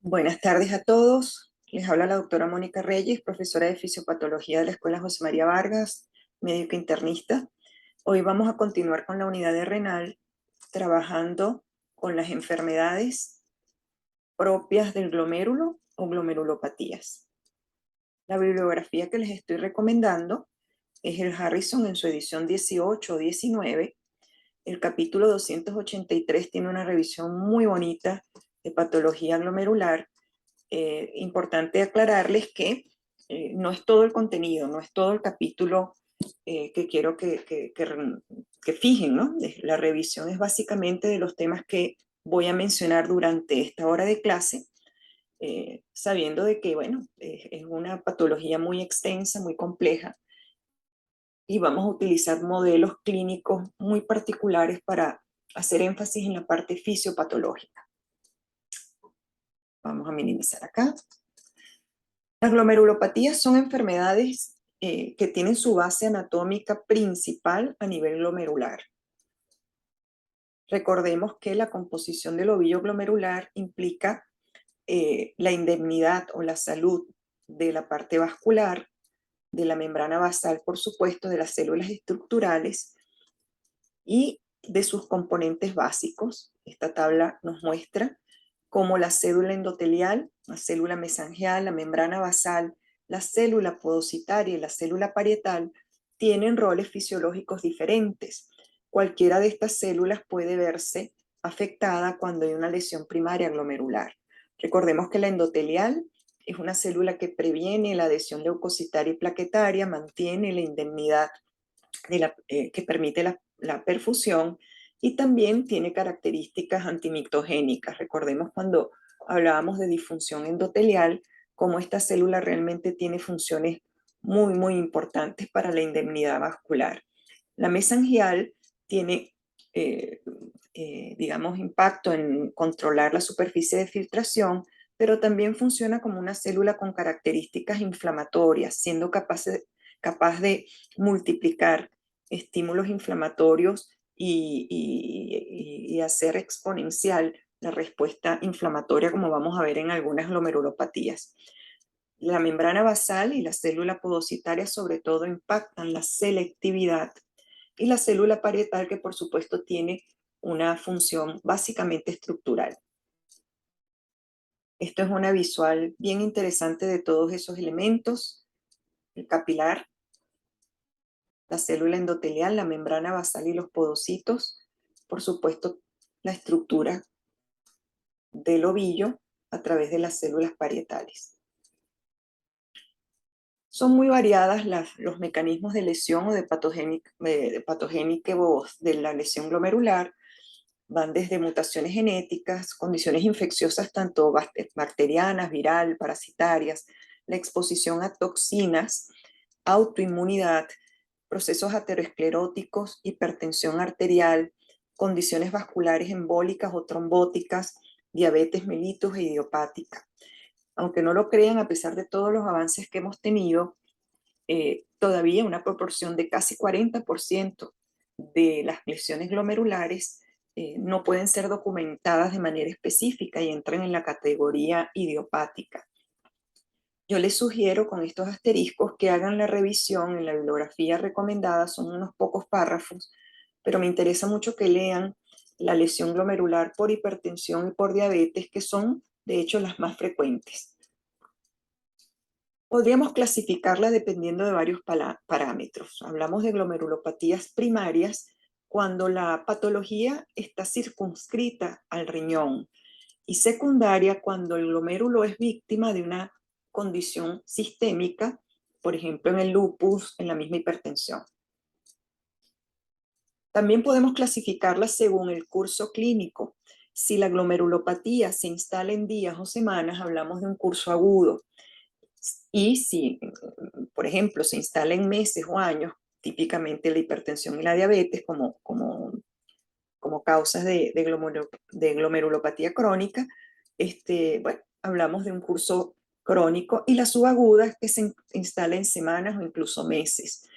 Buenas tardes a todos. Les habla la doctora Mónica Reyes, profesora de fisiopatología de la Escuela José María Vargas, médico internista. Hoy vamos a continuar con la unidad de renal, trabajando con las enfermedades propias del glomérulo o glomerulopatías. La bibliografía que les estoy recomendando es el Harrison en su edición 18 o 19. El capítulo 283 tiene una revisión muy bonita de patología glomerular. Importante aclararles que no es todo el contenido, no es todo el capítulo que quiero que fijen, ¿no? La revisión es básicamente de los temas que voy a mencionar durante esta hora de clase, sabiendo de que, bueno, es una patología muy extensa, muy compleja, y vamos a utilizar modelos clínicos muy particulares para hacer énfasis en la parte fisiopatológica. Vamos a minimizar acá. Las glomerulopatías son enfermedades que tienen su base anatómica principal a nivel glomerular. Recordemos que la composición del ovillo glomerular implica la indemnidad o la salud de la parte vascular, de la membrana basal, por supuesto, de las células estructurales y de sus componentes básicos. Esta tabla nos muestra cómo la célula endotelial, la célula mesangial, la membrana basal, la célula podocitaria y la célula parietal tienen roles fisiológicos diferentes. Cualquiera de estas células puede verse afectada cuando hay una lesión primaria glomerular. Recordemos que la endotelial es una célula que previene la adhesión leucocitaria y plaquetaria, mantiene la indemnidad que permite la perfusión y también tiene características antimictogénicas. Recordemos cuando hablábamos de disfunción endotelial, cómo esta célula realmente tiene funciones muy importantes para la indemnidad vascular. La mesangial tiene, digamos, impacto en controlar la superficie de filtración, pero también funciona como una célula con características inflamatorias, siendo capaz de multiplicar estímulos inflamatorios y hacer exponencial la respuesta inflamatoria, como vamos a ver en algunas glomerulopatías. La membrana basal y la célula podocitaria sobre todo impactan la selectividad y la célula parietal, que por supuesto tiene una función básicamente estructural. Esto es una visual bien interesante de todos esos elementos: el capilar, la célula endotelial, la membrana basal y los podocitos, por supuesto la estructura del ovillo a través de las células parietales. Son muy variadas los mecanismos de lesión o de patogénicos de la lesión glomerular. Van desde mutaciones genéticas, condiciones infecciosas tanto bacterianas, viral, parasitarias, la exposición a toxinas, autoinmunidad, procesos ateroscleróticos, hipertensión arterial, condiciones vasculares embólicas o trombóticas, diabetes mellitus e idiopática. Aunque no lo crean, a pesar de todos los avances que hemos tenido, todavía una proporción de casi 40% de las lesiones glomerulares no pueden ser documentadas de manera específica y entran en la categoría idiopática. Yo les sugiero con estos asteriscos que hagan la revisión en la bibliografía recomendada, son unos pocos párrafos, pero me interesa mucho que lean la lesión glomerular por hipertensión y por diabetes, que son de hecho las más frecuentes. Podríamos clasificarla dependiendo de varios parámetros. Hablamos de glomerulopatías primarias cuando la patología está circunscrita al riñón, y secundaria cuando el glomérulo es víctima de una condición sistémica, por ejemplo en el lupus, en la misma hipertensión. También podemos clasificarla según el curso clínico. Si la glomerulopatía se instala en días o semanas, hablamos de un curso agudo. Y si, por ejemplo, se instala en meses o años, típicamente la hipertensión y la diabetes como causas de glomerulopatía crónica, bueno, hablamos de un curso crónico, y la subaguda que se instala en semanas o incluso meses.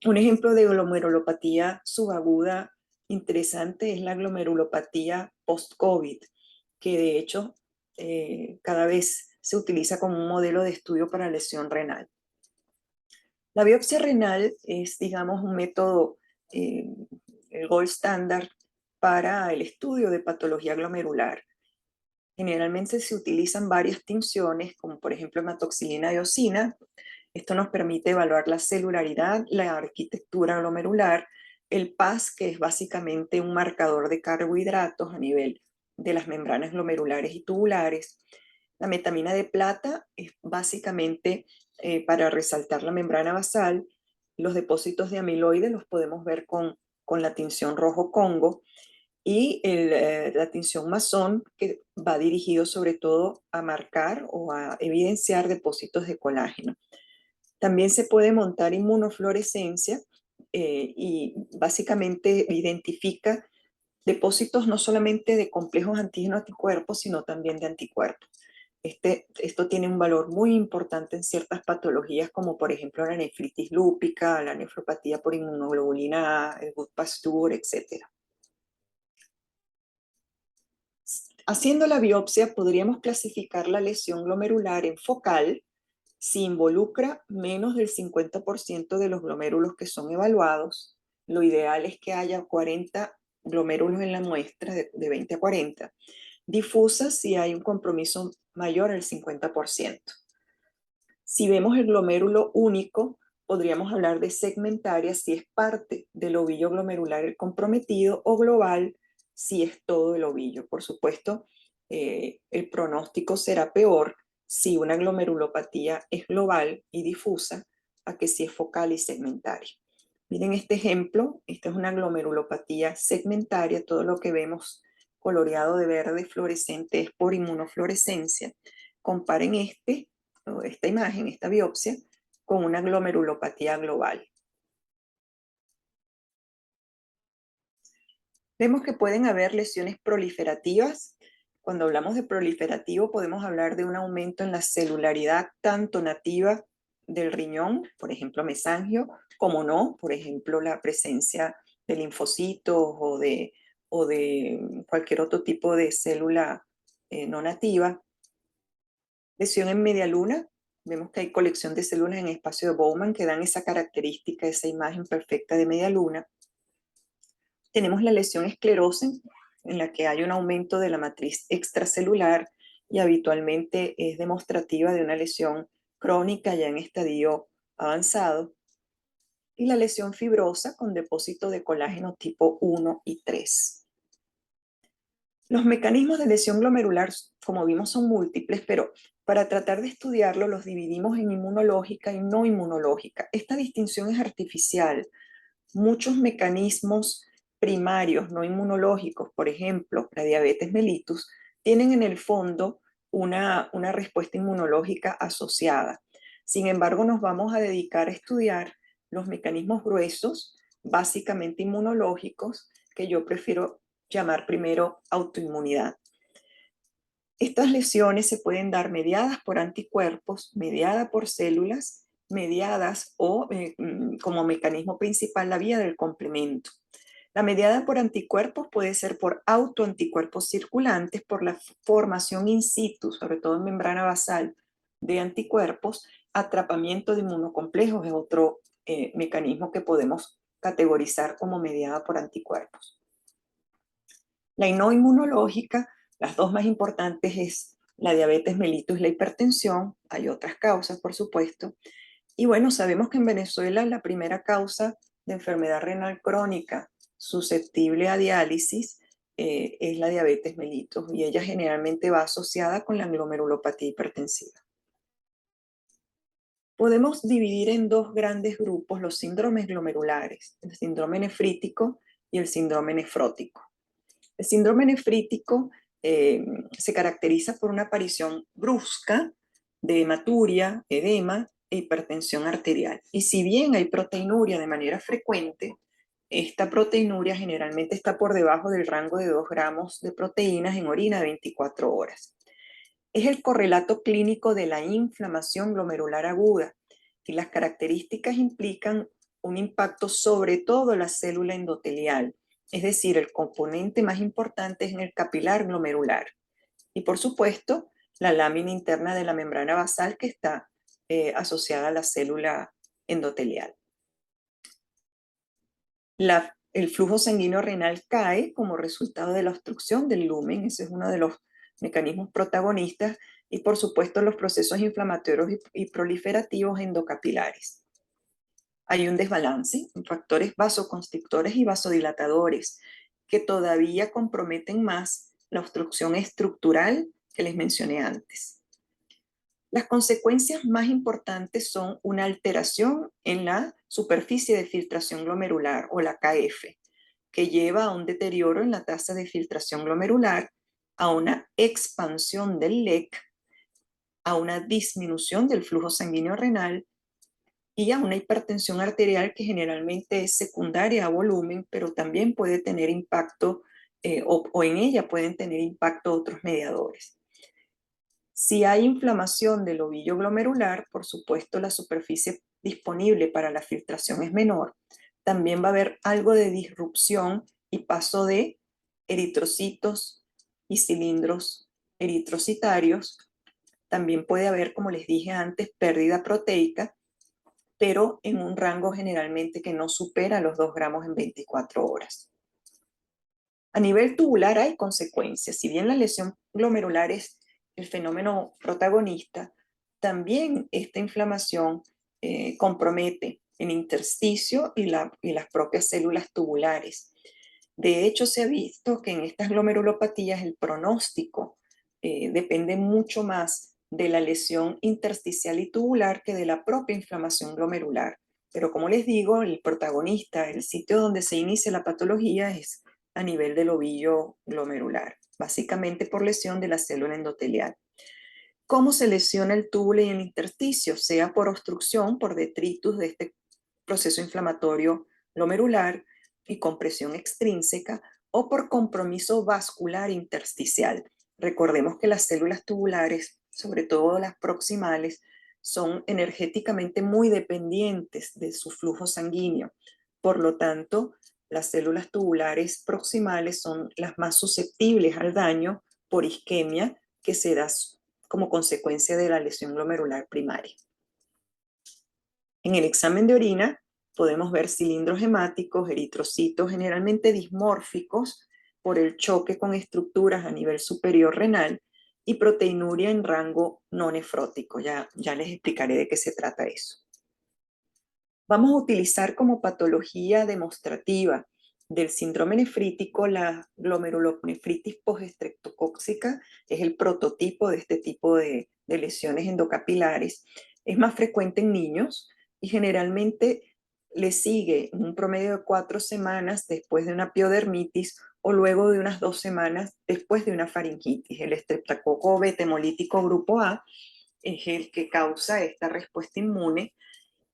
Un ejemplo de glomerulopatía subaguda interesante es la glomerulopatía post-COVID, que de hecho cada vez se utiliza como un modelo de estudio para lesión renal. La biopsia renal es, digamos, un método, el gold standard para el estudio de patología glomerular. Generalmente se utilizan varias tinciones, como por ejemplo hematoxilina y eosina. Esto nos permite evaluar la celularidad, la arquitectura glomerular, el PAS, que es básicamente un marcador de carbohidratos a nivel de las membranas glomerulares y tubulares. La metamina de plata es básicamente para resaltar la membrana basal. Los depósitos de amiloide los podemos ver con la tinción rojo Congo y la tinción masón, que va dirigido sobre todo a marcar o a evidenciar depósitos de colágeno. También se puede montar inmunofluorescencia y básicamente identifica depósitos no solamente de complejos antígeno-anticuerpos, sino también de anticuerpos. Esto tiene un valor muy importante en ciertas patologías, como por ejemplo la nefritis lúpica, la nefropatía por inmunoglobulina A, el Gutt-Pasteur, etc. Haciendo la biopsia podríamos clasificar la lesión glomerular en focal si involucra menos del 50% de los glomérulos que son evaluados. Lo ideal es que haya 40 glomérulos en la muestra, de 20 a 40. Difusa si hay un compromiso mayor al 50%. Si vemos el glomérulo único, podríamos hablar de segmentaria si es parte del ovillo glomerular el comprometido, o global si es todo el ovillo. Por supuesto, el pronóstico será peor si una glomerulopatía es global y difusa a que si es focal y segmentaria. Miren este ejemplo, esta es una glomerulopatía segmentaria, todo lo que vemos coloreado de verde fluorescente es por inmunofluorescencia. Comparen esta imagen, esta biopsia, con una glomerulopatía global. Vemos que pueden haber lesiones proliferativas. Cuando hablamos de proliferativo podemos hablar de un aumento en la celularidad tanto nativa del riñón, por ejemplo mesangio, como no, por ejemplo la presencia de linfocitos o de cualquier otro tipo de célula no nativa. Lesión en media luna, vemos que hay colección de células en espacio de Bowman que dan esa característica, esa imagen perfecta de media luna. Tenemos la lesión esclerosa, en la que hay un aumento de la matriz extracelular y habitualmente es demostrativa de una lesión crónica ya en estadio avanzado. Y la lesión fibrosa con depósito de colágeno tipo 1 y 3. Los mecanismos de lesión glomerular, como vimos, son múltiples, pero para tratar de estudiarlo los dividimos en inmunológica y no inmunológica. Esta distinción es artificial. Muchos mecanismos primarios no inmunológicos, por ejemplo, la diabetes mellitus, tienen en el fondo una respuesta inmunológica asociada. Sin embargo, nos vamos a dedicar a estudiar los mecanismos gruesos, básicamente inmunológicos, que yo prefiero llamar primero autoinmunidad. Estas lesiones se pueden dar mediadas por anticuerpos, mediadas por células, mediadas o como mecanismo principal la vía del complemento. La mediada por anticuerpos puede ser por autoanticuerpos circulantes, por la formación in situ, sobre todo en membrana basal, de anticuerpos. Atrapamiento de inmunocomplejos es otro mecanismo que podemos categorizar como mediada por anticuerpos. La no inmunológica, las dos más importantes es la diabetes mellitus y la hipertensión. Hay otras causas, por supuesto. Y bueno, sabemos que en Venezuela la primera causa de enfermedad renal crónica susceptible a diálisis es la diabetes mellitus, y ella generalmente va asociada con la glomerulopatía hipertensiva. Podemos dividir en dos grandes grupos los síndromes glomerulares, el síndrome nefrítico y el síndrome nefrótico. El síndrome nefrítico se caracteriza por una aparición brusca de hematuria, edema e hipertensión arterial. Y si bien hay proteinuria de manera frecuente, esta proteinuria generalmente está por debajo del rango de 2 gramos de proteínas en orina de 24 horas. Es el correlato clínico de la inflamación glomerular aguda, y las características implican un impacto sobre todo en la célula endotelial, es decir, el componente más importante es en el capilar glomerular. Y por supuesto, la lámina interna de la membrana basal que está asociada a la célula endotelial. El flujo sanguíneo renal cae como resultado de la obstrucción del lumen, ese es uno de los mecanismos protagonistas, y por supuesto los procesos inflamatorios y proliferativos endocapilares. Hay un desbalance en factores vasoconstrictores y vasodilatadores que todavía comprometen más la obstrucción estructural que les mencioné antes. Las consecuencias más importantes son una alteración en la superficie de filtración glomerular o la KF, que lleva a un deterioro en la tasa de filtración glomerular, a una expansión del LEC, a una disminución del flujo sanguíneo renal y a una hipertensión arterial que generalmente es secundaria a volumen, pero también puede tener impacto o en ella pueden tener impacto otros mediadores. Si hay inflamación del ovillo glomerular, por supuesto la superficie disponible para la filtración es menor. También va a haber algo de disrupción y paso de eritrocitos y cilindros eritrocitarios. También puede haber, como les dije antes, pérdida proteica, pero en un rango generalmente que no supera los 2 gramos en 24 horas. A nivel tubular hay consecuencias. Si bien la lesión glomerular es el fenómeno protagonista, también esta inflamación compromete el intersticio y las propias células tubulares. De hecho, se ha visto que en estas glomerulopatías el pronóstico depende mucho más de la lesión intersticial y tubular que de la propia inflamación glomerular. Pero como les digo, el protagonista, el sitio donde se inicia la patología es a nivel del ovillo glomerular, básicamente por lesión de la célula endotelial. ¿Cómo se lesiona el túbulo y el intersticio? Sea por obstrucción, por detritus de este proceso inflamatorio glomerular y compresión extrínseca, o por compromiso vascular intersticial. Recordemos que las células tubulares, sobre todo las proximales, son energéticamente muy dependientes de su flujo sanguíneo. Por lo tanto, las células tubulares proximales son las más susceptibles al daño por isquemia que se da como consecuencia de la lesión glomerular primaria. En el examen de orina podemos ver cilindros hemáticos, eritrocitos generalmente dismórficos por el choque con estructuras a nivel superior renal y proteinuria en rango no nefrótico. Ya les explicaré de qué se trata eso. Vamos a utilizar como patología demostrativa del síndrome nefrítico la glomerulonefritis postestreptocóxica, es el prototipo de este tipo de lesiones endocapilares. Es más frecuente en niños y generalmente le sigue un promedio de 4 semanas después de una piodermitis o luego de unas 2 semanas después de una faringitis. El estreptococo beta hemolítico grupo A es el que causa esta respuesta inmune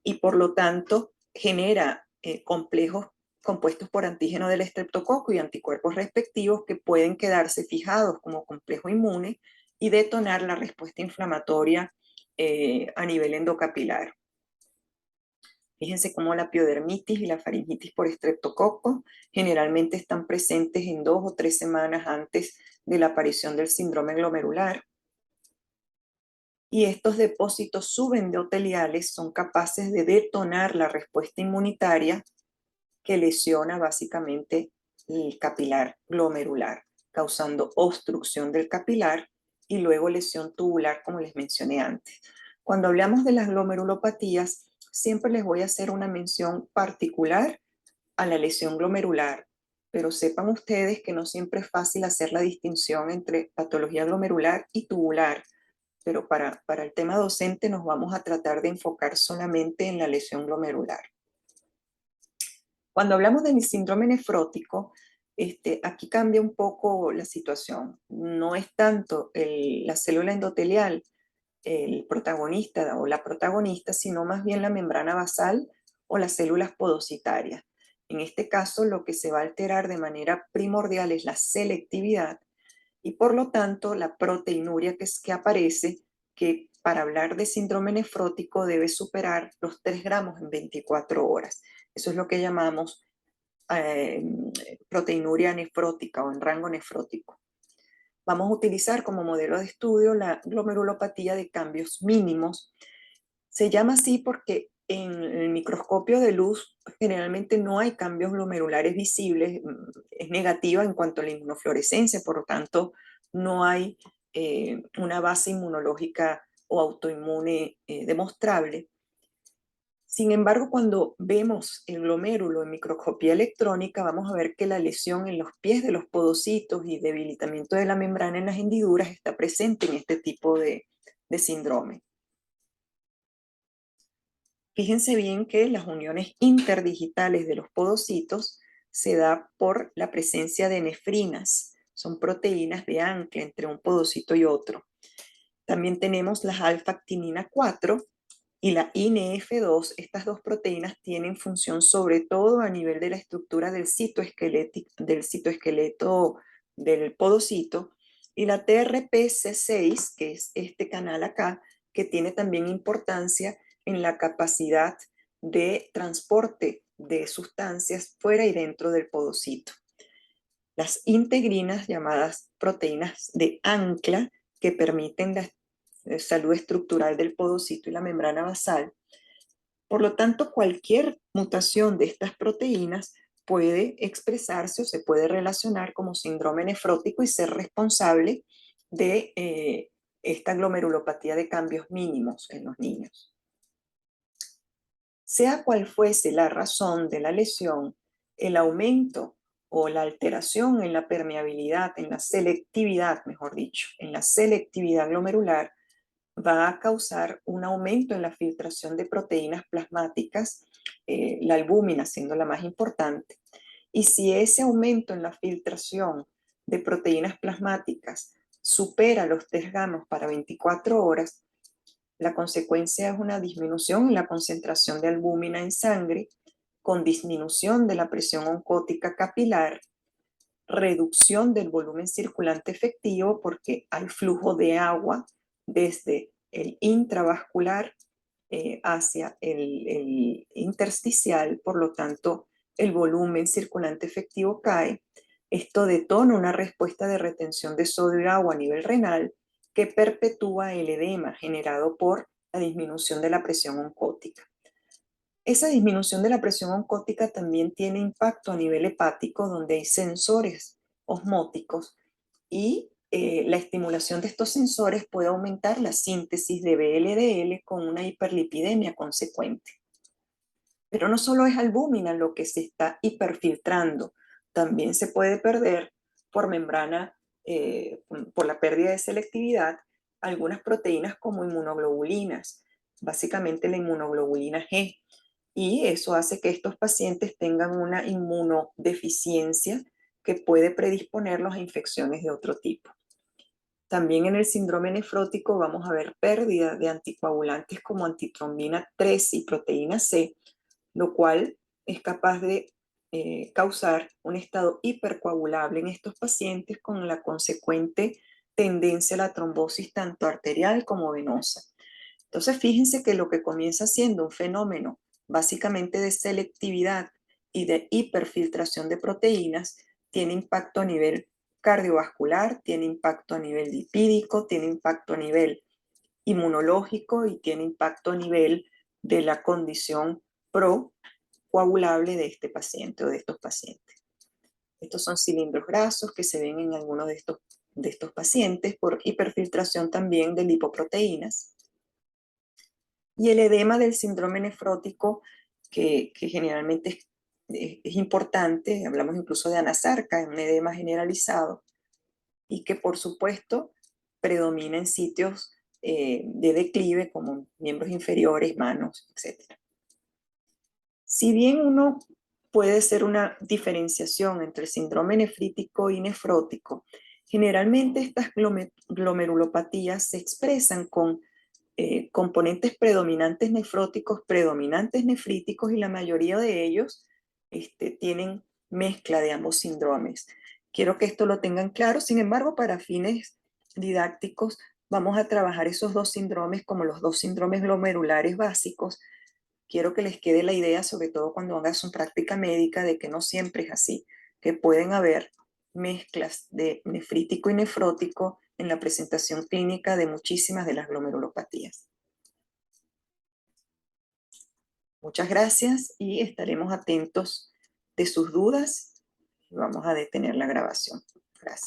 y por lo tanto genera complejos compuestos por antígeno del estreptococo y anticuerpos respectivos que pueden quedarse fijados como complejo inmune y detonar la respuesta inflamatoria a nivel endocapilar. Fíjense cómo la piodermitis y la faringitis por estreptococo generalmente están presentes en 2 o 3 semanas antes de la aparición del síndrome glomerular. Y estos depósitos subendoteliales son capaces de detonar la respuesta inmunitaria que lesiona básicamente el capilar glomerular, causando obstrucción del capilar y luego lesión tubular, como les mencioné antes. Cuando hablamos de las glomerulopatías, siempre les voy a hacer una mención particular a la lesión glomerular, pero sepan ustedes que no siempre es fácil hacer la distinción entre patología glomerular y tubular, pero para el tema docente nos vamos a tratar de enfocar solamente en la lesión glomerular. Cuando hablamos del síndrome nefrótico, aquí cambia un poco la situación. No es tanto la célula endotelial el protagonista o la protagonista, sino más bien la membrana basal o las células podocitarias. En este caso, lo que se va a alterar de manera primordial es la selectividad y por lo tanto la proteinuria que aparece, que para hablar de síndrome nefrótico debe superar los 3 gramos en 24 horas. Eso es lo que llamamos proteinuria nefrótica o en rango nefrótico. vamos a utilizar como modelo de estudio la glomerulopatía de cambios mínimos. Se llama así porque en el microscopio de luz generalmente no hay cambios glomerulares visibles, es negativa en cuanto a la inmunofluorescencia, por lo tanto no hay una base inmunológica o autoinmune demostrable. Sin embargo, cuando vemos el glomérulo en microscopía electrónica, vamos a ver que la lesión en los pies de los podocitos y debilitamiento de la membrana en las hendiduras está presente en este tipo de síndrome. Fíjense bien que las uniones interdigitales de los podocitos se da por la presencia de nefrinas, son proteínas de ancla entre un podocito y otro. También tenemos las alfa-actinina 4 y la INF2. Estas dos proteínas tienen función sobre todo a nivel de la estructura del citoesqueleto del podocito, y la TRPC6, que es este canal acá, que tiene también importancia en la capacidad de transporte de sustancias fuera y dentro del podocito. Las integrinas, llamadas proteínas de ancla, que permiten la salud estructural del podocito y la membrana basal. Por lo tanto, cualquier mutación de estas proteínas puede expresarse o se puede relacionar como síndrome nefrótico y ser responsable de esta glomerulopatía de cambios mínimos en los niños. Sea cual fuese la razón de la lesión, el aumento o la alteración en la permeabilidad, en la selectividad, mejor dicho, en la selectividad glomerular, va a causar un aumento en la filtración de proteínas plasmáticas, la albúmina siendo la más importante. Y si ese aumento en la filtración de proteínas plasmáticas supera los 3 gramos para 24 horas, la consecuencia es una disminución en la concentración de albúmina en sangre, con disminución de la presión oncótica capilar, reducción del volumen circulante efectivo porque hay flujo de agua desde el intravascular hacia el intersticial, por lo tanto el volumen circulante efectivo cae. Esto detona una respuesta de retención de sodio y agua a nivel renal que perpetúa el edema generado por la disminución de la presión oncótica. Esa disminución de la presión oncótica también tiene impacto a nivel hepático, donde hay sensores osmóticos y la estimulación de estos sensores puede aumentar la síntesis de VLDL con una hiperlipidemia consecuente. Pero no solo es albúmina lo que se está hiperfiltrando, también se puede perder por membrana, por la pérdida de selectividad, algunas proteínas como inmunoglobulinas, básicamente la inmunoglobulina G, y eso hace que estos pacientes tengan una inmunodeficiencia que puede predisponerlos a infecciones de otro tipo. También en el síndrome nefrótico vamos a ver pérdida de anticoagulantes como antitrombina 3 y proteína C, lo cual es capaz de causar un estado hipercoagulable en estos pacientes con la consecuente tendencia a la trombosis tanto arterial como venosa. Entonces, fíjense que lo que comienza siendo un fenómeno básicamente de selectividad y de hiperfiltración de proteínas tiene impacto a nivel cardiovascular, tiene impacto a nivel lipídico, tiene impacto a nivel inmunológico y tiene impacto a nivel de la condición procoagulable de este paciente o de estos pacientes. Estos son cilindros grasos que se ven en algunos de estos pacientes por hiperfiltración también de lipoproteínas. Y el edema del síndrome nefrótico, que generalmente es importante, hablamos incluso de anasarca, un edema generalizado, y que por supuesto predomina en sitios de declive como miembros inferiores, manos, etc. Si bien uno puede ser una diferenciación entre síndrome nefrítico y nefrótico, generalmente estas glomerulopatías se expresan con componentes predominantes nefróticos, predominantes nefríticos, y la mayoría de ellos tienen mezcla de ambos síndromes. Quiero que esto lo tengan claro, sin embargo, para fines didácticos vamos a trabajar esos dos síndromes como los dos síndromes glomerulares básicos. Quiero que les quede la idea, sobre todo cuando hagan su práctica médica, de que no siempre es así, que pueden haber mezclas de nefrítico y nefrótico en la presentación clínica de muchísimas de las glomerulopatías. Muchas gracias y estaremos atentos de sus dudas. Vamos a detener la grabación. Gracias.